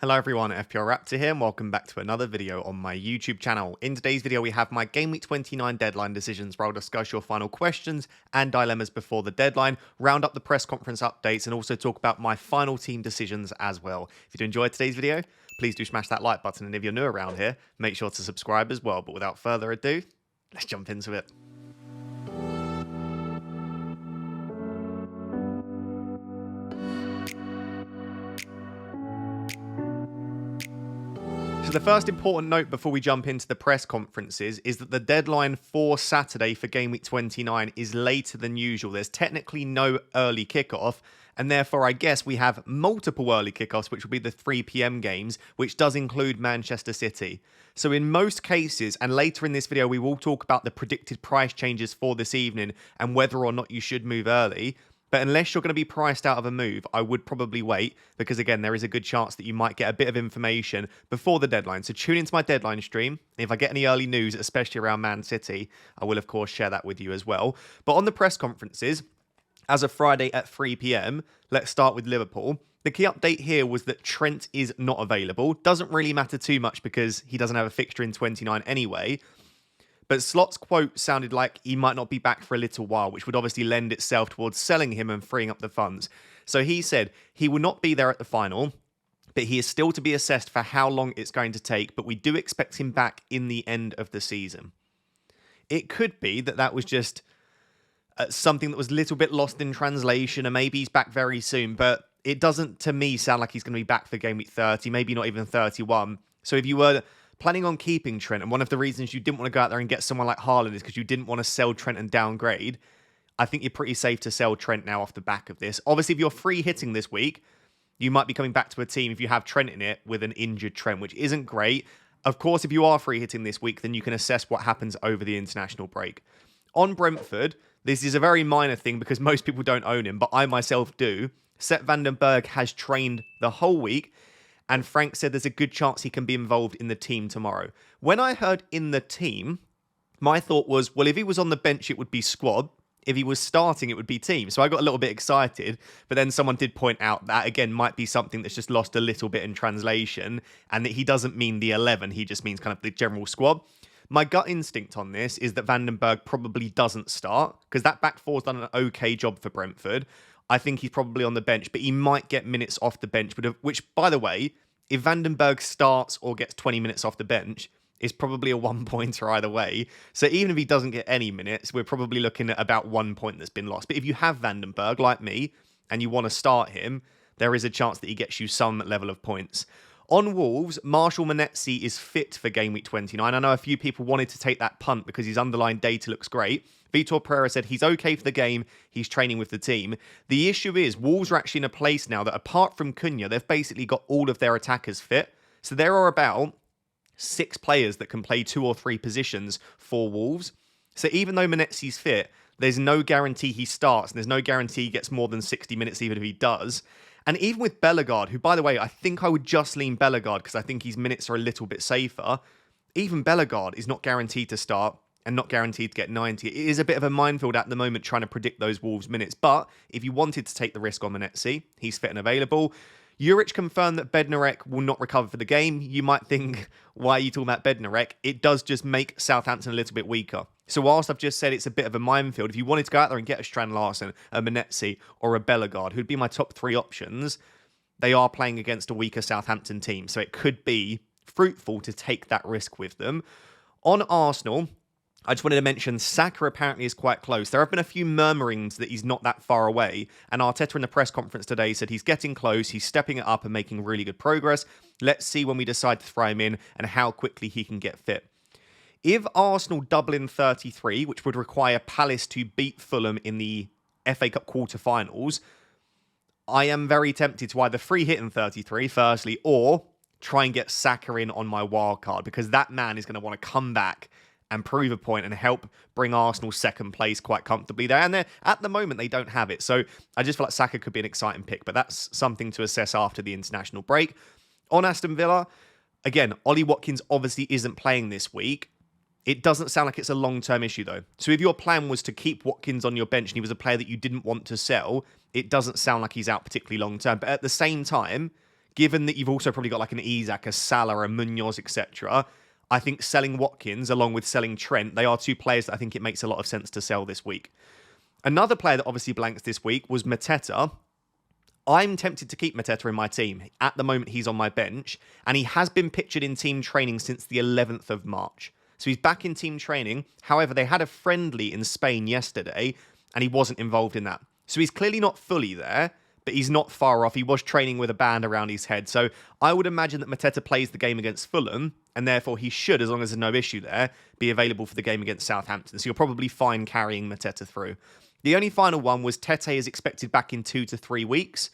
Hello everyone, FPL Raptor here and welcome back to another video on my YouTube channel. In today's video we have my Game Week 29 deadline decisions where I'll discuss your final questions and dilemmas before the deadline, round up the press conference updates and also talk about my final team decisions as well. If you enjoyed today's video, please do smash that like button, and if you're new around here, make sure to subscribe as well. But without further ado, let's jump into it. So the first important note before we jump into the press conferences is that the deadline for Saturday for Game Week 29 is later than usual. There's technically no early kickoff, and therefore I guess we have multiple early kickoffs, which will be the 3 PM games, which does include Manchester City. So in most cases, and later in this video, we will talk about the predicted price changes for this evening and whether or not you should move early. But unless you're going to be priced out of a move, I would probably wait because, again, there is a good chance that you might get a bit of information before the deadline. So tune into my deadline stream. If I get any early news, especially around Man City, I will, of course, share that with you as well. But on the press conferences, as of Friday at 3 PM, let's start with Liverpool. The key update here was that Trent is not available. Doesn't really matter too much because he doesn't have a fixture in 29 anyway. But Slot's quote sounded like he might not be back for a little while, which would obviously lend itself towards selling him and freeing up the funds. So he said he will not be there at the final, but he is still to be assessed for how long it's going to take, but we do expect him back in the end of the season. It could be that that was just something that was a little bit lost in translation, and maybe he's back very soon, but it doesn't, to me, sound like he's going to be back for Game Week 30, maybe not even 31. So if you were planning on keeping Trent, and one of the reasons you didn't want to go out there and get someone like Haaland is because you didn't want to sell Trent and downgrade, I think you're pretty safe to sell Trent now off the back of this. Obviously, if you're free hitting this week, you might be coming back to a team if you have Trent in it with an injured Trent, which isn't great. Of course, if you are free hitting this week, then you can assess what happens over the international break. On Brentford, this is a very minor thing because most people don't own him, but I myself do. Sepp van den Berg has trained the whole week, and Frank said there's a good chance he can be involved in the team tomorrow. When I heard in the team, my thought was, well, if he was on the bench, it would be squad. If he was starting, it would be team. So I got a little bit excited, but then someone did point out that, again, might be something that's just lost a little bit in translation, and that he doesn't mean the 11, he just means kind of the general squad. My gut instinct on this is that Van den Berg probably doesn't start, because that back four's done an okay job for Brentford. I think he's probably on the bench, but he might get minutes off the bench, which, by the way, if Van den Berg starts or gets 20 minutes off the bench, is probably a 1-pointer either way. So even if he doesn't get any minutes, we're probably looking at about 1 point that's been lost. But if you have Van den Berg, like me, and you want to start him, there is a chance that he gets you some level of points. On Wolves, Marshall Monetsi is fit for Game Week 29. I know a few people wanted to take that punt because his underlying data looks great. Vitor Pereira said he's okay for the game. He's training with the team. The issue is Wolves are actually in a place now that apart from Cunha, they've basically got all of their attackers fit. So there are about 6 players that can play 2 or 3 positions for Wolves. So even though Monetsi's fit, there's no guarantee he starts. And there's no guarantee he gets more than 60 minutes even if he does. And even with Bellegarde, who, by the way, I think I would just lean Bellegarde because I think his minutes are a little bit safer. Even Bellegarde is not guaranteed to start and not guaranteed to get 90. It is a bit of a minefield at the moment trying to predict those Wolves minutes. But if you wanted to take the risk on Monetsi, he's fit and available. Juric confirmed that Bednarek will not recover for the game. You might think, why are you talking about Bednarek? It does just make Southampton a little bit weaker. So whilst I've just said it's a bit of a minefield, if you wanted to go out there and get a Strand Larsen, a Monetsi, or a Bellegarde, who'd be my top 3 options, they are playing against a weaker Southampton team. So it could be fruitful to take that risk with them. On Arsenal, I just wanted to mention Saka apparently is quite close. There have been a few murmurings that he's not that far away. And Arteta in the press conference today said he's getting close, he's stepping it up and making really good progress. Let's see when we decide to throw him in and how quickly he can get fit. If Arsenal double in 33, which would require Palace to beat Fulham in the FA Cup quarterfinals, I am very tempted to either free hit in 33, firstly, or try and get Saka in on my wild card, because that man is going to want to come back and prove a point and help bring Arsenal second place quite comfortably there. And at the moment, they don't have it. So I just feel like Saka could be an exciting pick, but that's something to assess after the international break. On Aston Villa, again, Ollie Watkins obviously isn't playing this week. It doesn't sound like it's a long-term issue, though. So if your plan was to keep Watkins on your bench and he was a player that you didn't want to sell, it doesn't sound like he's out particularly long-term. But at the same time, given that you've also probably got like an Isak, a Salah, a Munoz, etc., I think selling Watkins along with selling Trent, they are two players that I think it makes a lot of sense to sell this week. Another player that obviously blanks this week was Mateta. I'm tempted to keep Mateta in my team. At the moment, he's on my bench, and he has been pictured in team training since the 11th of March. So he's back in team training. However, they had a friendly in Spain yesterday, and he wasn't involved in that. So he's clearly not fully there, but he's not far off. He was training with a band around his head. So I would imagine that Mateta plays the game against Fulham, and therefore he should, as long as there's no issue there, be available for the game against Southampton. So you're probably fine carrying Mateta through. The only final one was Tete is expected back in 2 to 3 weeks.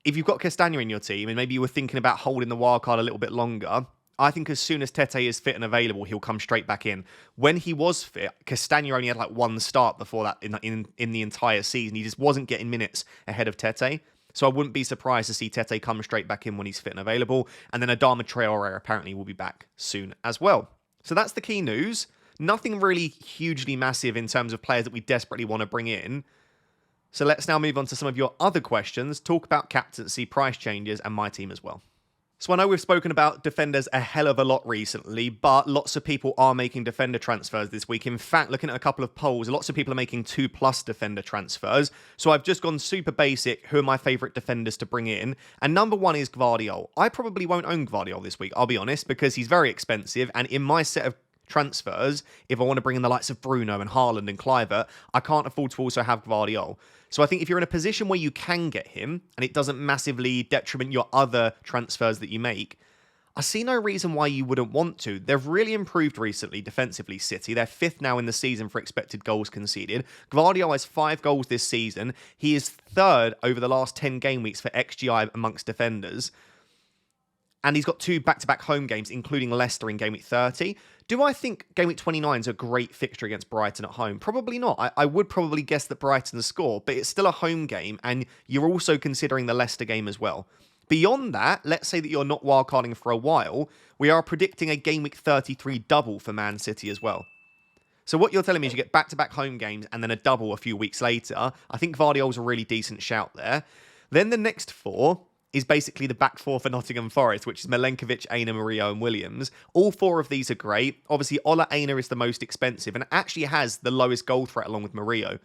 If you've got Castagna in your team, and maybe you were thinking about holding the wildcard a little bit longer, I think as soon as Tete is fit and available, he'll come straight back in. When he was fit, Castagna only had like one start before that in the entire season. He just wasn't getting minutes ahead of Tete. So I wouldn't be surprised to see Tete come straight back in when he's fit and available. And then Adama Traore apparently will be back soon as well. So that's the key news. Nothing really hugely massive in terms of players that we desperately want to bring in. So let's now move on to some of your other questions, talk about captaincy, price changes, and my team as well. So I know we've spoken about defenders a hell of a lot recently, but lots of people are making defender transfers this week. In fact, looking at a couple of polls, lots of people are making 2+ defender transfers. So I've just gone super basic. Who are my favourite defenders to bring in? And number 1 is Gvardiol. I probably won't own Gvardiol this week, I'll be honest, because he's very expensive. And in my set of transfers, if I want to bring in the likes of Bruno and Haaland and Kluivert, I can't afford to also have Gvardiol. So I think if you're in a position where you can get him, and it doesn't massively detriment your other transfers that you make, I see no reason why you wouldn't want to. They've really improved recently defensively, City. They're 5th now in the season for expected goals conceded. Gvardiol has 5 goals this season. He is 3rd over the last 10 game weeks for XGI amongst defenders. And he's got 2 back-to-back home games, including Leicester in Game Week 30. Do I think Game Week 29 is a great fixture against Brighton at home? Probably not. I would probably guess that Brighton score, but it's still a home game, and you're also considering the Leicester game as well. Beyond that, let's say that you're not wildcarding for a while, we are predicting a Game Week 33 double for Man City as well. So what you're telling me is you get back-to-back home games and then a double a few weeks later. I think Gvardiol's a really decent shout there. Then the next 4 is basically the back 4 for Nottingham Forest, which is Milenkovic, Aina, Murillo and Williams. All 4 of these are great. Obviously, Ola Aina is the most expensive and actually has the lowest goal threat along with Murillo.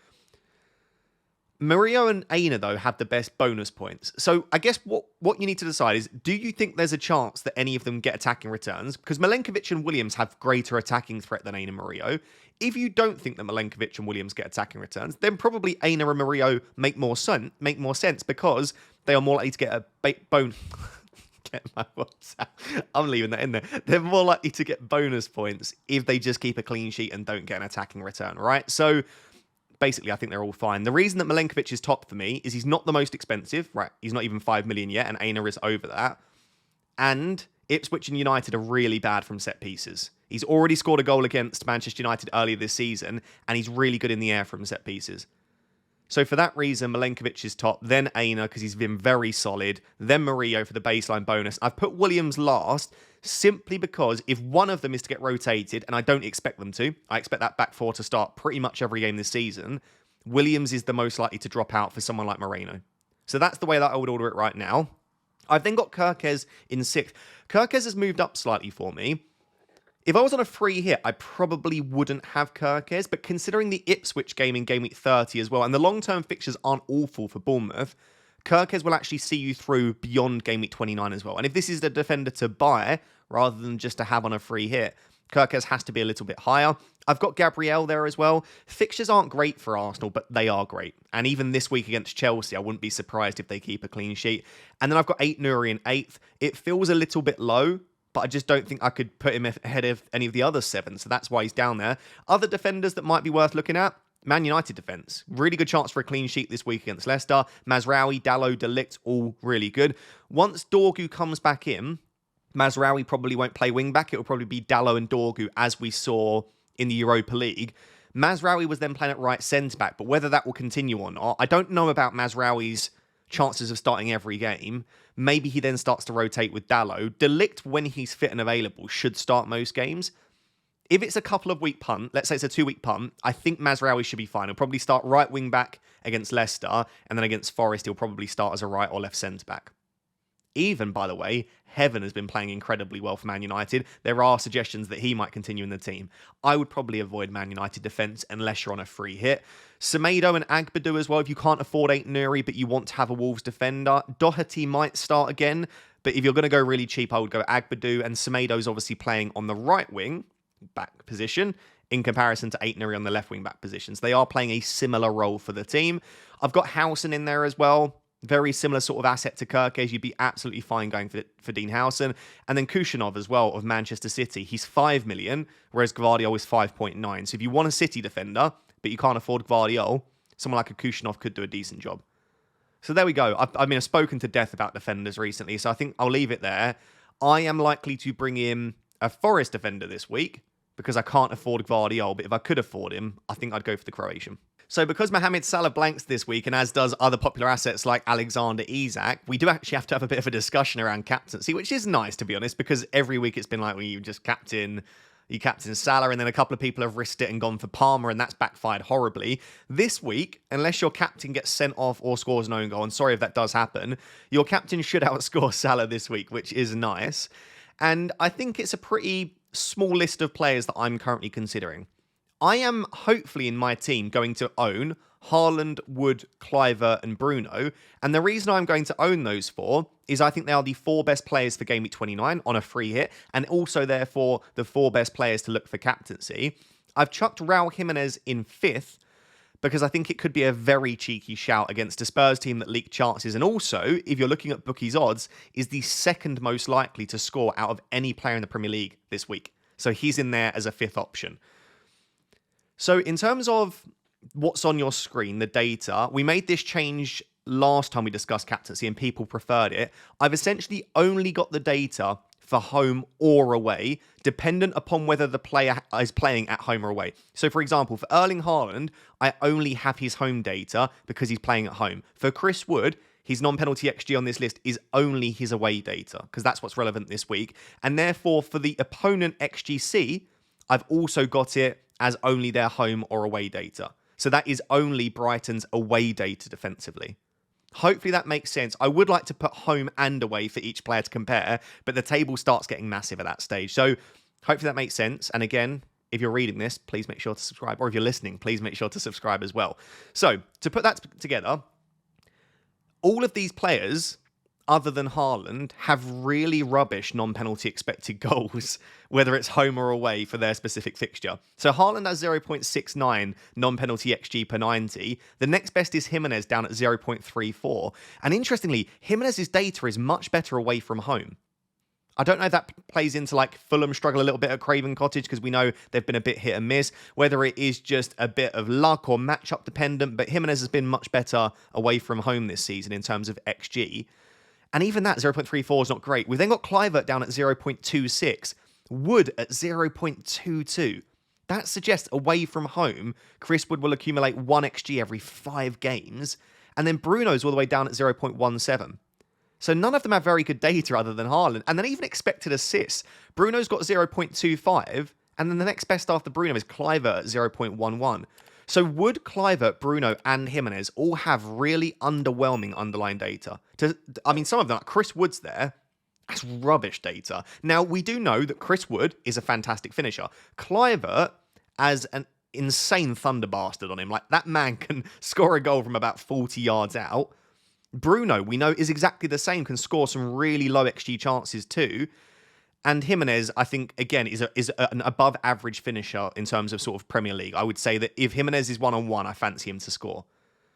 Murillo and Aina, though, have the best bonus points. So I guess what you need to decide is, do you think there's a chance that any of them get attacking returns? Because Milenkovic and Williams have greater attacking threat than Aina and Murillo. If you don't think that Milenkovic and Williams get attacking returns, then probably Aina and Murillo make more sense because they are more likely to get a get my words out. I'm leaving that in there. They're more likely to get bonus points if they just keep a clean sheet and don't get an attacking return, right? So basically, I think they're all fine. The reason that Milenkovic is top for me is he's not the most expensive, right? He's not even 5 million yet, and Aina is over that. And Ipswich and United are really bad from set pieces. He's already scored a goal against Manchester United earlier this season, and he's really good in the air from set pieces. So for that reason, Milenkovic is top, then Aina, because he's been very solid, then Murillo for the baseline bonus. I've put Williams last, simply because if one of them is to get rotated, and I don't expect them to, I expect that back 4 to start pretty much every game this season, Williams is the most likely to drop out for someone like Moreno. So that's the way that I would order it right now. I've then got Kirkez in 6th. Kirkez has moved up slightly for me. If I was on a free hit, I probably wouldn't have Kirkez, but considering the Ipswich game in Game Week 30 as well, and the long-term fixtures aren't awful for Bournemouth, Kirkez will actually see you through beyond Game Week 29 as well. And if this is the defender to buy, rather than just to have on a free hit, Kirkez has to be a little bit higher. I've got Gabriel there as well. Fixtures aren't great for Arsenal, but they are great. And even this week against Chelsea, I wouldn't be surprised if they keep a clean sheet. And then I've got 8 Nuri in 8th. It feels a little bit low, but I just don't think I could put him ahead of any of the other 7, so that's why he's down there. Other defenders that might be worth looking at, Man United defence. Really good chance for a clean sheet this week against Leicester. Mazraoui, Dalot, De Ligt, all really good. Once Dorgu comes back in, Mazraoui probably won't play wing-back. It will probably be Dalot and Dorgu, as we saw in the Europa League. Mazraoui was then playing at right centre-back, but whether that will continue or not, I don't know about Mazraoui's chances of starting every game. Maybe he then starts to rotate with Dalot. De Ligt, when he's fit and available, should start most games. If it's a couple of week punt, let's say it's a 2-week punt, I think Mazraoui should be fine. He'll probably start right wing back against Leicester, and then against Forest, he'll probably start as a right or left centre back. Even, by the way, Heaven has been playing incredibly well for Man United. There are suggestions that he might continue in the team. I would probably avoid Man United defence unless you're on a free hit. Semedo and Agbadu as well, if you can't afford Aït-Nouri but you want to have a Wolves defender. Doherty might start again, but if you're going to go really cheap, I would go Agbadu, and Semedo's obviously playing on the right wing back position in comparison to Aït-Nouri on the left wing back positions. They are playing a similar role for the team. I've got Howson in there as well. Very similar sort of asset to Kirkes. You'd be absolutely fine going for Dean Howson. And then Kushinov as well of Manchester City. He's 5 million, whereas Gvardiol is 5.9. So if you want a City defender, but you can't afford Gvardiol, someone like a Kushinov could do a decent job. So there we go. I've spoken to death about defenders recently, so I think I'll leave it there. I am likely to bring in a Forest defender this week because I can't afford Gvardiol, but if I could afford him, I think I'd go for the Croatian. So because Mohamed Salah blanks this week, and as does other popular assets like Alexander Isak, we do actually have to have a bit of a discussion around captaincy, which is nice, to be honest, because every week it's been like, well, you captain Salah, and then a couple of people have risked it and gone for Palmer, and that's backfired horribly. This week, unless your captain gets sent off or scores an own goal, and sorry if that does happen, your captain should outscore Salah this week, which is nice. And I think it's a pretty small list of players that I'm currently considering. I am hopefully in my team going to own Haaland, Wood, Kluivert and Bruno. And the reason I'm going to own those four is I think they are the 4 best players for GameWeek 29 on a free hit, and also therefore the 4 best players to look for captaincy. I've chucked Raul Jimenez in 5th because I think it could be a very cheeky shout against a Spurs team that leak chances, and also, if you're looking at bookies odds, is the 2nd most likely to score out of any player in the Premier League this week. So he's in there as a 5th option. So in terms of what's on your screen, the data, we made this change last time we discussed captaincy and people preferred it. I've essentially only got the data for home or away, dependent upon whether the player is playing at home or away. So for example, for Erling Haaland, I only have his home data because he's playing at home. For Chris Wood, his non-penalty XG on this list is only his away data because that's what's relevant this week. And therefore, for the opponent XGC, I've also got it as only their home or away data. So that is only Brighton's away data defensively. Hopefully that makes sense. I would like to put home and away for each player to compare, but the table starts getting massive at that stage. So hopefully that makes sense. And again, if you're reading this, please make sure to subscribe. Or if you're listening, please make sure to subscribe as well. So to put that together, all of these players, other than Haaland, have really rubbish non-penalty expected goals, whether it's home or away for their specific fixture. So Haaland has 0.69 non-penalty XG per 90. The next best is Jimenez down at 0.34. And interestingly, Jimenez's data is much better away from home. I don't know if that plays into like Fulham struggle a little bit at Craven Cottage because we know they've been a bit hit and miss, whether it is just a bit of luck or matchup dependent, but Jimenez has been much better away from home this season in terms of XG. And even that, 0.34 is not great. We've then got Kluivert down at 0.26. Wood at 0.22. That suggests away from home, Chris Wood will accumulate 1 XG every 5 games. And then Bruno's all the way down at 0.17. So none of them have very good data other than Haaland. And then even expected assists. Bruno's got 0.25. And then the next best after Bruno is Kluivert at 0.11. So Wood, Kluivert, Bruno, and Jimenez all have really underwhelming underlying data. Some of them, like Chris Wood's there, that's rubbish data. Now, we do know that Chris Wood is a fantastic finisher. Kluivert has an insane thunder bastard on him. Like, that man can score a goal from about 40 yards out. Bruno, we know, is exactly the same, can score some really low XG chances too. And Jimenez, I think, again, is an above-average finisher in terms of sort of Premier League. I would say that if Jimenez is one-on-one, I fancy him to score.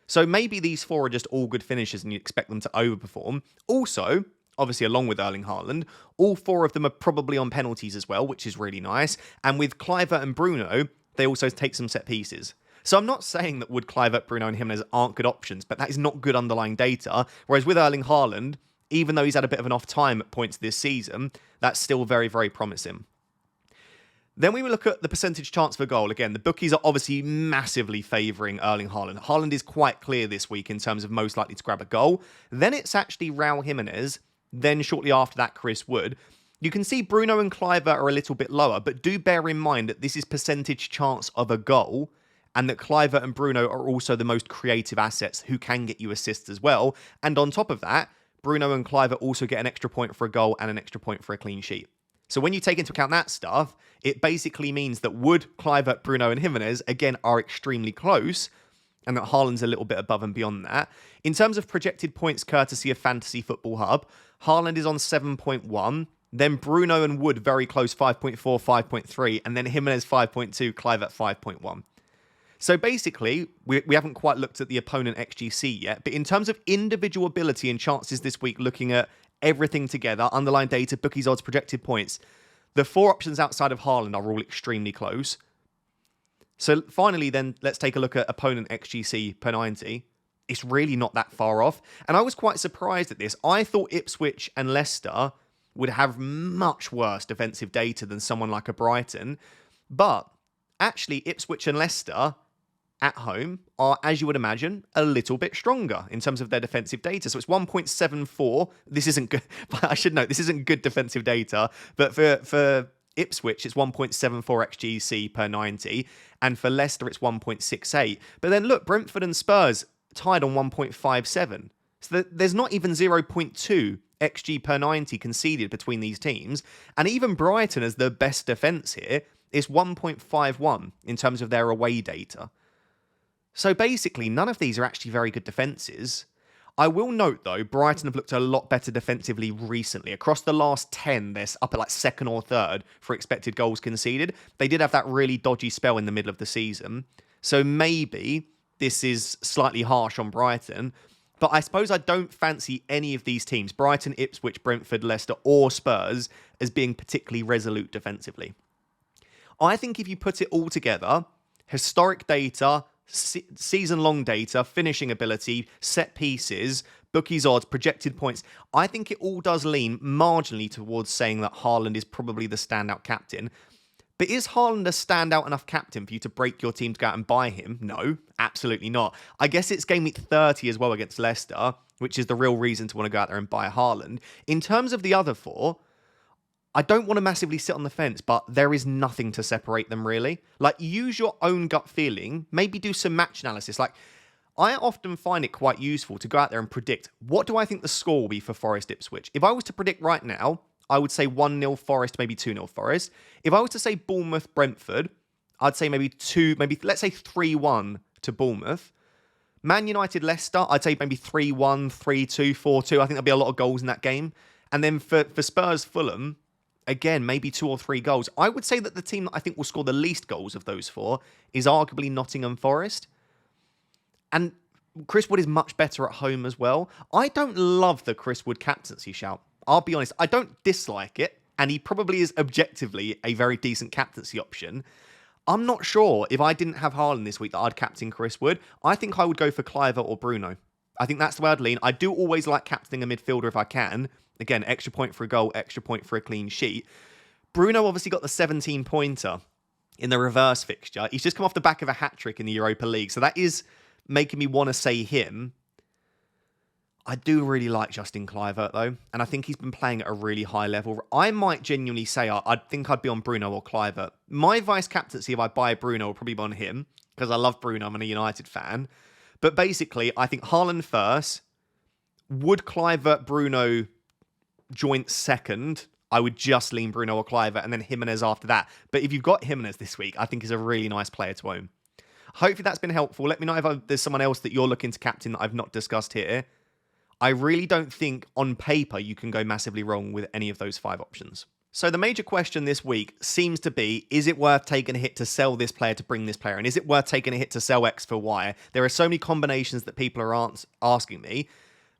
So maybe these 4 are just all good finishers and you expect them to overperform. Also, obviously, along with Erling Haaland, all 4 of them are probably on penalties as well, which is really nice. And with Kluivert and Bruno, they also take some set pieces. So I'm not saying that Wood, Kluivert, Bruno and Jimenez aren't good options, but that is not good underlying data. Whereas with Erling Haaland, even though he's had a bit of an off time at points this season, that's still very, very promising. Then we will look at the percentage chance for goal. Again, the bookies are obviously massively favouring Erling Haaland. Haaland is quite clear this week in terms of most likely to grab a goal. Then it's actually Raul Jimenez. Then shortly after that, Chris Wood. You can see Bruno and Kluivert are a little bit lower, but do bear in mind that this is percentage chance of a goal, and that Kluivert and Bruno are also the most creative assets who can get you assists as well. And on top of that, Bruno and Kluivert also get an extra point for a goal and an extra point for a clean sheet. So when you take into account that stuff, it basically means that Wood, Kluivert, Bruno and Jimenez, again, are extremely close, and that Haaland's a little bit above and beyond that. In terms of projected points courtesy of Fantasy Football Hub, Haaland is on 7.1, then Bruno and Wood very close, 5.4, 5.3, and then Jimenez 5.2, Kluivert 5.1. So basically, we haven't quite looked at the opponent XGC yet, but in terms of individual ability and chances this week, looking at everything together, underlying data, bookies odds, projected points, the 4 options outside of Haaland are all extremely close. So finally then, let's take a look at opponent XGC per 90. It's really not that far off. And I was quite surprised at this. I thought Ipswich and Leicester would have much worse defensive data than someone like a Brighton. But actually, Ipswich and Leicester at home are, as you would imagine, a little bit stronger in terms of their defensive data. So it's 1.74. This isn't good. I should note, this isn't good defensive data. But for Ipswich, it's 1.74 XGC per 90. And for Leicester, it's 1.68. But then look, Brentford and Spurs tied on 1.57. So there's not even 0.2 XG per 90 conceded between these teams. And even Brighton, as the best defence here, is 1.51 in terms of their away data. So basically, none of these are actually very good defences. I will note, though, Brighton have looked a lot better defensively recently. Across the last 10, they're up at like 2nd or 3rd for expected goals conceded. They did have that really dodgy spell in the middle of the season. So maybe this is slightly harsh on Brighton. But I suppose I don't fancy any of these teams, Brighton, Ipswich, Brentford, Leicester or Spurs, as being particularly resolute defensively. I think if you put it all together, historic data, season-long data, finishing ability, set pieces, bookies odds, projected points, I think it all does lean marginally towards saying that Haaland is probably the standout captain. But is Haaland a standout enough captain for you to break your team to go out and buy him? No, absolutely not. I guess it's game week 30 as well against Leicester, which is the real reason to want to go out there and buy Haaland. In terms of the other 4, I don't want to massively sit on the fence, but there is nothing to separate them really. Like, use your own gut feeling, maybe do some match analysis. Like, I often find it quite useful to go out there and predict, what do I think the score will be for Forest Ipswich? If I was to predict right now, I would say 1-0 Forest, maybe 2-0 Forest. If I was to say Bournemouth Brentford, I'd say maybe let's say 3-1 to Bournemouth. Man United Leicester, I'd say maybe 3-1, 3-2, 4-2. I think there'll be a lot of goals in that game. And then for Spurs Fulham, again, maybe 2 or 3 goals. I would say that the team that I think will score the least goals of those 4 is arguably Nottingham Forest. And Chris Wood is much better at home as well. I don't love the Chris Wood captaincy shout. I'll be honest, I don't dislike it. And he probably is objectively a very decent captaincy option. I'm not sure if I didn't have Haaland this week that I'd captain Chris Wood. I think I would go for Kluivert or Bruno. I think that's the way I'd lean. I do always like captaining a midfielder if I can. Again, extra point for a goal, extra point for a clean sheet. Bruno obviously got the 17-pointer in the reverse fixture. He's just come off the back of a hat-trick in the Europa League. So that is making me want to say him. I do really like Justin Kluivert, though. And I think he's been playing at a really high level. I might genuinely say I think I'd be on Bruno or Kluivert. My vice captaincy, if I buy Bruno, will probably be on him. Because I love Bruno. I'm a United fan. But basically, I think Haaland first. Would Kluivert, Bruno joint second? I would just lean Bruno or Kluivert, and then Jimenez after that. But if you've got Jimenez this week, I think he's a really nice player to own. Hopefully that's been helpful. Let me know if there's someone else that you're looking to captain that I've not discussed here. I really don't think on paper you can go massively wrong with any of those 5 options. So the major question this week seems to be, is it worth taking a hit to sell this player to bring this player in? Is it worth taking a hit to sell X for Y? There are so many combinations that people are asking me.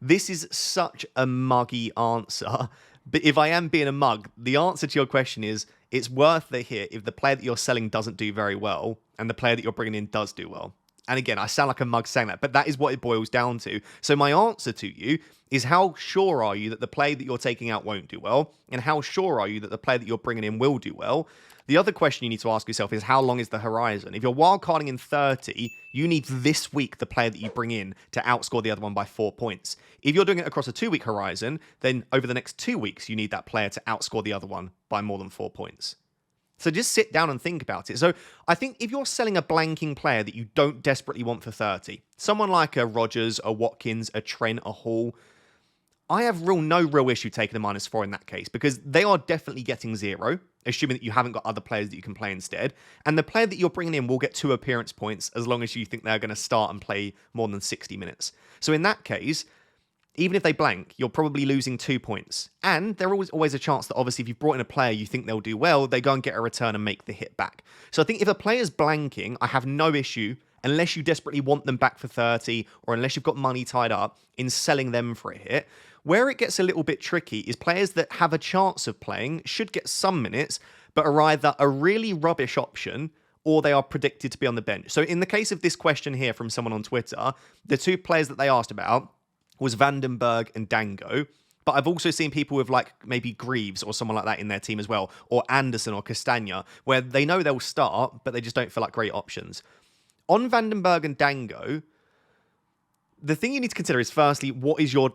This is such a muggy answer. But if I am being a mug, the answer to your question is, it's worth the hit if the player that you're selling doesn't do very well and the player that you're bringing in does do well. And again, I sound like a mug saying that, but that is what it boils down to. So my answer to you is, how sure are you that the player that you're taking out won't do well? And how sure are you that the player that you're bringing in will do well? The other question you need to ask yourself is, how long is the horizon? If you're wildcarding in 30, you need this week the player that you bring in to outscore the other one by 4 points. If you're doing it across a 2-week horizon, then over the next 2 weeks, you need that player to outscore the other one by more than 4 points. So just sit down and think about it. So I think if you're selling a blanking player that you don't desperately want for 30, someone like a Rodgers, a Watkins, a Trent, a Hall, I have no real issue taking a -4 in that case, because they are definitely getting 0, assuming that you haven't got other players that you can play instead. And the player that you're bringing in will get 2 appearance points as long as you think they're going to start and play more than 60 minutes. So in that case, even if they blank, you're probably losing 2 points. And there is always a chance that obviously if you've brought in a player you think they'll do well, they go and get a return and make the hit back. So I think if a player's blanking, I have no issue, unless you desperately want them back for 30, or unless you've got money tied up, in selling them for a hit. Where it gets a little bit tricky is players that have a chance of playing should get some minutes, but are either a really rubbish option or they are predicted to be on the bench. So in the case of this question here from someone on Twitter, the 2 players that they asked about was Vandenberg and Dango. But I've also seen people with like maybe Greaves or someone like that in their team as well, or Anderson or Castagna, where they know they'll start, but they just don't feel like great options. On Vandenberg and Dango, the thing you need to consider is firstly, what is your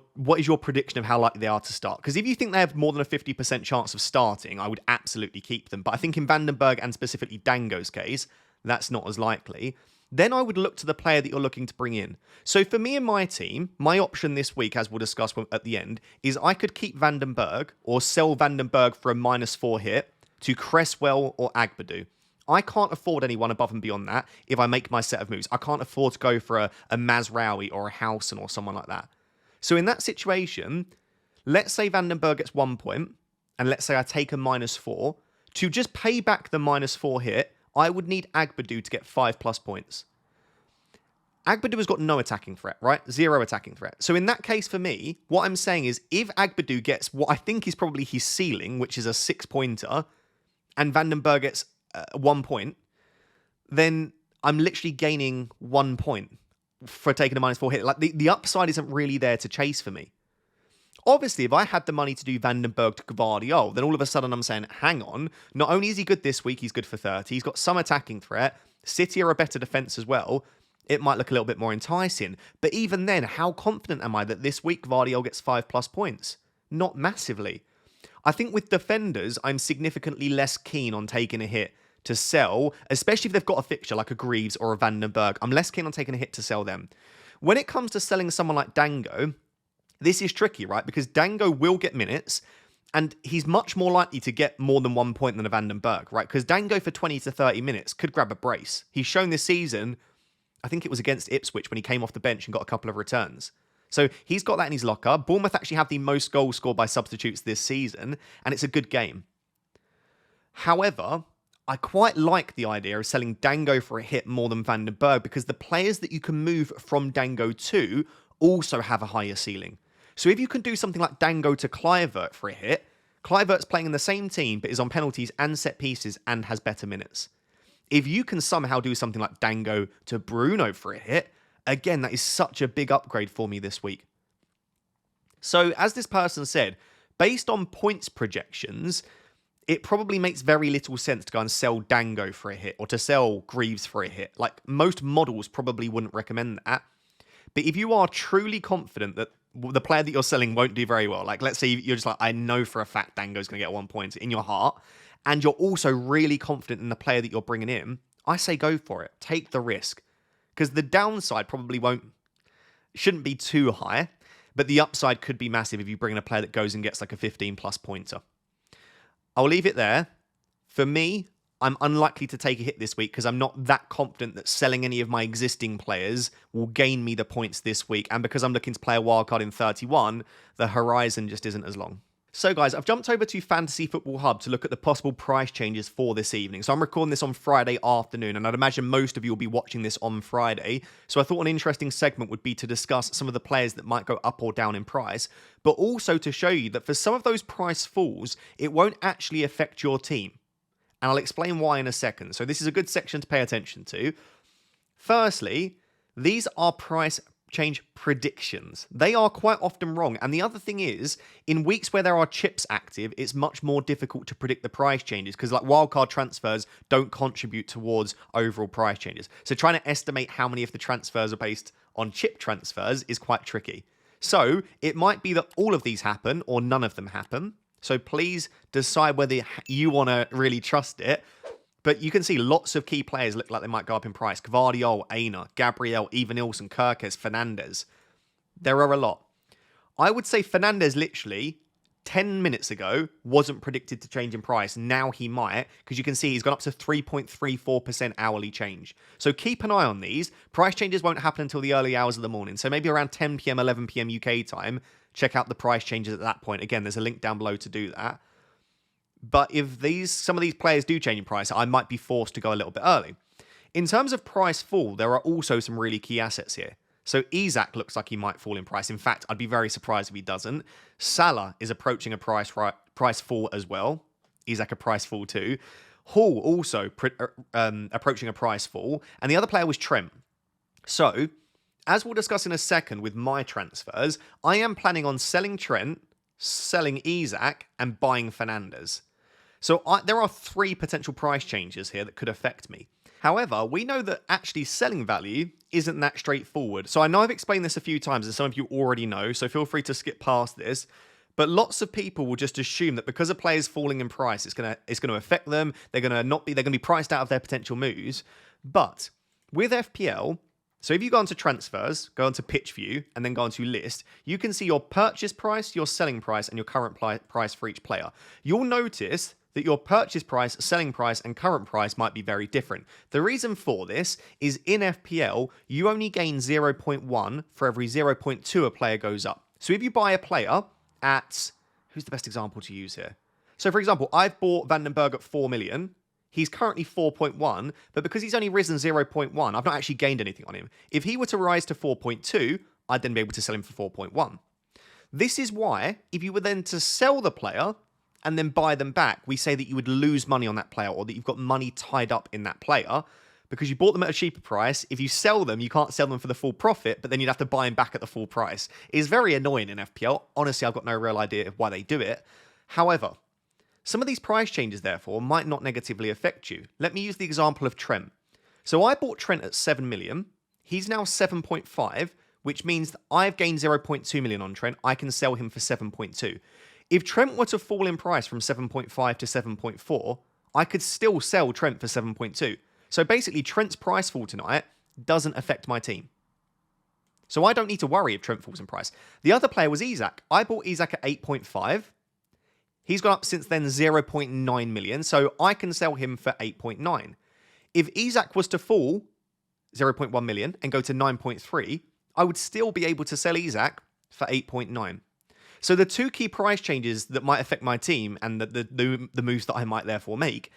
prediction of how likely they are to start? Because if you think they have more than a 50% chance of starting, I would absolutely keep them. But I think in Vandenberg and specifically Dango's case, that's not as likely. Then I would look to the player that you're looking to bring in. So for me and my team, my option this week, as we'll discuss at the end, is I could keep Vandenberg or sell Vandenberg for a -4 hit to Cresswell or Agbadou. I can't afford anyone above and beyond that if I make my set of moves. I can't afford to go for a Mazraoui or a Howson or someone like that. So in that situation, let's say Vandenberg gets 1 point, and let's say I take a -4. To just pay back the -4 hit, I would need Agbadou to get 5+ points. Agbadou has got no attacking threat, right? 0 attacking threat. So in that case for me, what I'm saying is if Agbadou gets what I think is probably his ceiling, which is a 6-pointer, and Vandenberg gets 1 point, then I'm literally gaining 1 point for taking a -4 hit. Like the upside isn't really there to chase for me. Obviously, if I had the money to do Vandenberg to Gvardiol, then all of a sudden I'm saying, hang on, not only is he good this week, he's good for 30, he's got some attacking threat, City are a better defence as well, it might look a little bit more enticing. But even then, how confident am I that this week Gvardiol gets 5+ points? Not massively. I think with defenders, I'm significantly less keen on taking a hit to sell, especially if they've got a fixture like a Greaves or a Vandenberg. I'm less keen on taking a hit to sell them. When it comes to selling someone like Dango, this is tricky, right? Because Dango will get minutes, and he's much more likely to get more than 1 point than a Vandenberg, right? Because Dango for 20 to 30 minutes could grab a brace. He's shown this season, I think it was against Ipswich when he came off the bench and got a couple of returns. So he's got that in his locker. Bournemouth actually have the most goals scored by substitutes this season, and it's a good game. However, I quite like the idea of selling Dango for a hit more than Vandenberg because the players that you can move from Dango to also have a higher ceiling. So if you can do something like Dango to Kluivert for a hit, Kluivert's playing in the same team but is on penalties and set pieces and has better minutes. If you can somehow do something like Dango to Bruno for a hit, again, that is such a big upgrade for me this week. So as this person said, based on points projections, it probably makes very little sense to go and sell Dango for a hit or to sell Greaves for a hit. Like, most models probably wouldn't recommend that. But if you are truly confident that the player that you're selling won't do very well, like let's say you're just like, I know for a fact Dango's going to get 1 point in your heart, and you're also really confident in the player that you're bringing in, I say go for it. Take the risk. Because the downside probably shouldn't be too high, but the upside could be massive if you bring in a player that goes and gets like a 15+ pointer. I'll leave it there. For me, I'm unlikely to take a hit this week because I'm not that confident that selling any of my existing players will gain me the points this week. And because I'm looking to play a wildcard in 31, the horizon just isn't as long. So guys, I've jumped over to Fantasy Football Hub to look at the possible price changes for this evening. So I'm recording this on Friday afternoon, and I'd imagine most of you will be watching this on Friday. So I thought an interesting segment would be to discuss some of the players that might go up or down in price, but also to show you that for some of those price falls, it won't actually affect your team. And I'll explain why in a second. So this is a good section to pay attention to. Firstly, these are price change predictions. They are quite often wrong. And the other thing is, in weeks where there are chips active, it's much more difficult to predict the price changes because like wildcard transfers don't contribute towards overall price changes. So trying to estimate how many of the transfers are based on chip transfers is quite tricky. So it might be that all of these happen or none of them happen. So please decide whether you want to really trust it. But you can see lots of key players look like they might go up in price. Gvardiol, Aina, Gabriel, Evanilson, Kirkes, Fernandez. There are a lot. I would say Fernandes literally 10 minutes ago wasn't predicted to change in price. Now he might, because you can see he's gone up to 3.34% hourly change. So keep an eye on these. Price changes won't happen until the early hours of the morning. So maybe around 10 p.m, 11 p.m. UK time, check out the price changes at that point. Again, there's a link down below to do that. But if some of these players do change in price, I might be forced to go a little bit early. In terms of price fall, there are also some really key assets here. So Isak looks like he might fall in price. In fact, I'd be very surprised if he doesn't. Salah is approaching a price fall as well. Isak a price fall too. Hall also approaching a price fall. And the other player was Trent. So, as we'll discuss in a second with my transfers, I am planning on selling Trent, selling Isak, and buying Fernandes. So there are 3 potential price changes here that could affect me. However, we know that actually selling value isn't that straightforward. So I know I've explained this a few times and some of you already know, so feel free to skip past this. But lots of people will just assume that because a player is falling in price, it's gonna affect them. They're gonna be priced out of their potential moves. But with FPL, so if you go onto transfers, go onto pitch view, and then go onto list, you can see your purchase price, your selling price, and your current price for each player. You'll notice that your purchase price, selling price, and current price might be very different. The reason for this is in FPL, you only gain 0.1 for every 0.2 a player goes up. So if you buy a player at, who's the best example to use here? So for example, I've bought Vandenberg at 4 million. He's currently 4.1, but because he's only risen 0.1, I've not actually gained anything on him. If he were to rise to 4.2, I'd then be able to sell him for 4.1. This is why, if you were then to sell the player and then buy them back, we say that you would lose money on that player or that you've got money tied up in that player because you bought them at a cheaper price. If you sell them, you can't sell them for the full profit, but then you'd have to buy them back at the full price. It's very annoying in FPL. Honestly, I've got no real idea of why they do it. However, some of these price changes, therefore, might not negatively affect you. Let me use the example of Trent. So I bought Trent at 7 million. He's now 7.5, which means that I've gained 0.2 million on Trent. I can sell him for 7.2. If Trent were to fall in price from 7.5 to 7.4, I could still sell Trent for 7.2. So basically, Trent's price fall tonight doesn't affect my team. So I don't need to worry if Trent falls in price. The other player was Isak. I bought Isak at 8.5. He's gone up since then 0.9 million, so I can sell him for 8.9. If Isak was to fall 0.1 million and go to 9.3, I would still be able to sell Isak for 8.9. So the 2 key price changes that might affect my team and the moves that I might therefore make,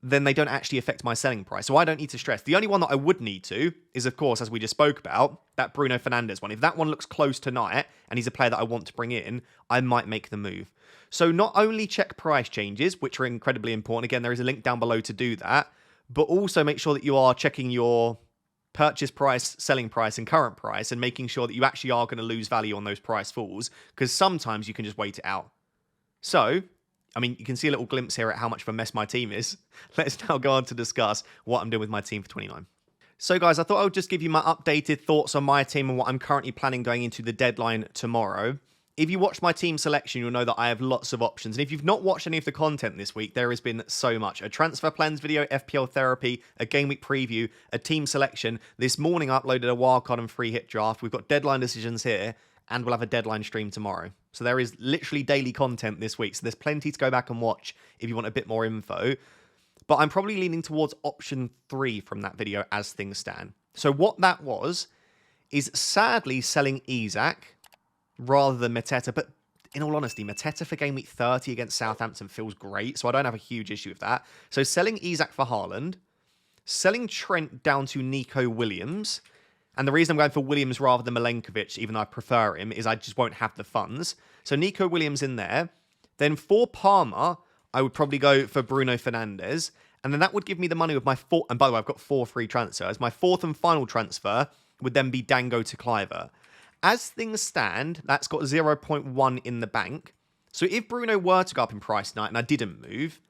then they don't actually affect my selling price. So I don't need to stress. The only one that I would need to is, of course, as we just spoke about, that Bruno Fernandes one. If that one looks close tonight and he's a player that I want to bring in, I might make the move. So not only check price changes, which are incredibly important. Again, there is a link down below to do that, but also make sure that you are checking your purchase price, selling price, and current price, and making sure that you actually are going to lose value on those price falls, because sometimes you can just wait it out. So, I mean, you can see a little glimpse here at how much of a mess my team is. Let's now go on to discuss what I'm doing with my team for 29. So guys, I thought I would just give you my updated thoughts on my team and what I'm currently planning going into the deadline tomorrow. If you watched my team selection, you'll know that I have lots of options. And if you've not watched any of the content this week, there has been so much. A transfer plans video, FPL therapy, a game week preview, a team selection. This morning I uploaded a wildcard and free hit draft. We've got deadline decisions here, and we'll have a deadline stream tomorrow. So there is literally daily content this week. So there's plenty to go back and watch if you want a bit more info. But I'm probably leaning towards option 3 from that video as things stand. So what that was is sadly selling Isak rather than Mateta. But in all honesty, Mateta for game week 30 against Southampton feels great. So I don't have a huge issue with that. So selling Isak for Haaland, selling Trent down to Nico Williams. And the reason I'm going for Williams rather than Milenkovic, even though I prefer him, is I just won't have the funds. So Nico Williams in there. Then for Palmer, I would probably go for Bruno Fernandes. And then that would give me the money with my 4... And by the way, I've got 4 free transfers. My 4th and final transfer would then be Dango to Cliver. As things stand, that's got 0.1 in the bank. So if Bruno were to go up in price tonight and I didn't move,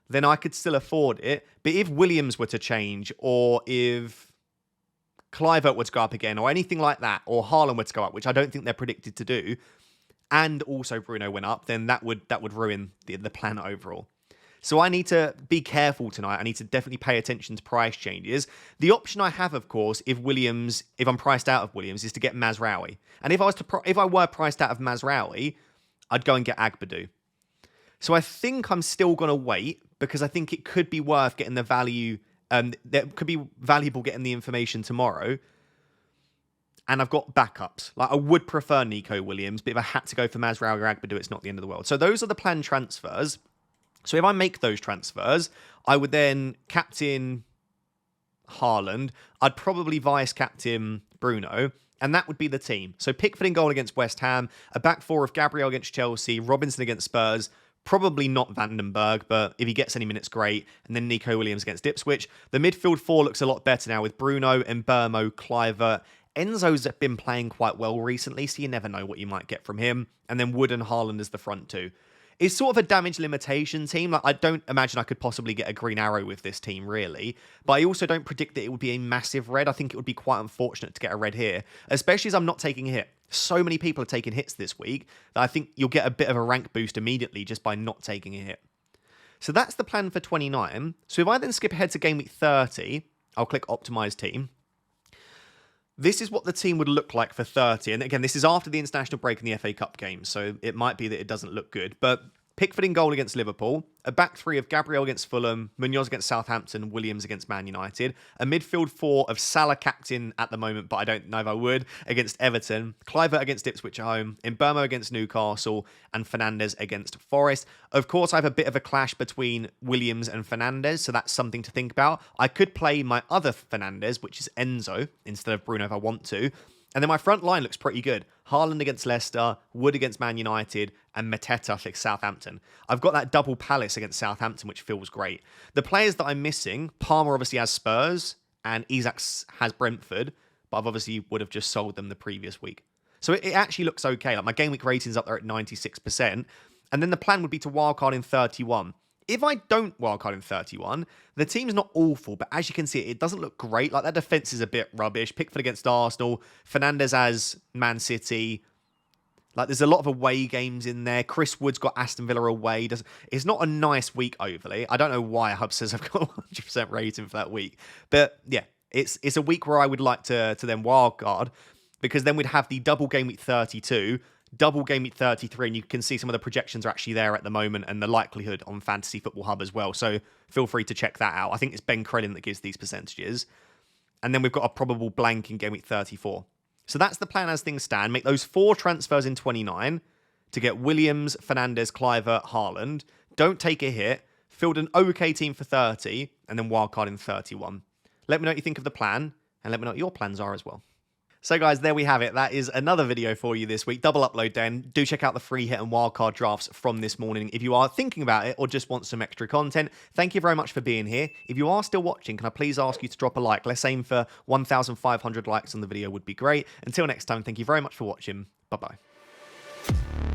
then I could still afford it. But if Williams were to change, or if Clivert were to go up again, or anything like that, or Haaland were to go up, which I don't think they're predicted to do, and also Bruno went up, then that would ruin the plan overall. So I need to be careful tonight. I need to definitely pay attention to price changes. The option I have, of course, if I'm priced out of Williams, is to get Mazraoui. And if I were priced out of Mazraoui, I'd go and get Agbadou. So I think I'm still going to wait because I think it could be worth getting the value. That could be valuable getting the information tomorrow. And I've got backups. Like, I would prefer Nico Williams, but if I had to go for Mazraoui or Agbadou, it's not the end of the world. So those are the planned transfers. So if I make those transfers, I would then captain Haaland. I'd probably vice captain Bruno, and that would be the team. So Pickford in goal against West Ham, a back four of Gabriel against Chelsea, Robinson against Spurs, probably not Vandenberg, but if he gets any minutes, great. And then Nico Williams against Ipswich. The midfield four looks a lot better now with Bruno, Mbeumo, Kluivert. Enzo's been playing quite well recently, so you never know what you might get from him. And then Wood and Haaland as the front two. It's sort of a damage limitation team. Like, I don't imagine I could possibly get a green arrow with this team, really. But I also don't predict that it would be a massive red. I think it would be quite unfortunate to get a red here, especially as I'm not taking a hit. So many people are taking hits this week that I think you'll get a bit of a rank boost immediately just by not taking a hit. So that's the plan for 29. So if I then skip ahead to game week 30, I'll click Optimize Team. This is what the team would look like for 30. And again, this is after the international break in the FA Cup game, so it might be that it doesn't look good. But Pickford in goal against Liverpool, a back three of Gabriel against Fulham, Munoz against Southampton, Williams against Man United, a midfield four of Salah captain at the moment, but I don't know if I would, against Everton, Kluivert against Ipswich at home, Mbeumo against Newcastle, and Fernandes against Forest. Of course, I have a bit of a clash between Williams and Fernandes, so that's something to think about. I could play my other Fernandes, which is Enzo, instead of Bruno if I want to. And then my front line looks pretty good. Haaland against Leicester, Wood against Man United, and Mateta for Southampton. I've got that double Palace against Southampton, which feels great. The players that I'm missing, Palmer obviously has Spurs, and Isak has Brentford, but I've obviously would have just sold them the previous week. So it actually looks okay. Like, my game week rating's up there at 96%, and then the plan would be to wildcard in 31. If I don't wildcard in 31, the team's not awful, but as you can see, it doesn't look great. Like, that defence is a bit rubbish. Pickford against Arsenal, Fernandes as Man City. Like, there's a lot of away games in there. Chris Wood's got Aston Villa away. It's not a nice week overly. I don't know why Hub says I've got a 100% rating for that week. But yeah, it's a week where I would like to then wildcard, because then we'd have the double game week 32, double game week 33, and you can see some of the projections are actually there at the moment and the likelihood on Fantasy Football Hub as well. So feel free to check that out. I think it's Ben Crellin that gives these percentages. And then we've got a probable blank in game week 34. So that's the plan as things stand. Make those 4 transfers in 29 to get Williams, Fernandes, Kluivert, Haaland. Don't take a hit. Field an okay team for 30 and then wildcard in 31. Let me know what you think of the plan and let me know what your plans are as well. So guys, there we have it. That is another video for you this week. Double upload then. Do check out the free hit and wildcard drafts from this morning if you are thinking about it or just want some extra content. Thank you very much for being here. If you are still watching, can I please ask you to drop a like? Let's aim for 1,500 likes on the video would be great. Until next time, thank you very much for watching. Bye-bye.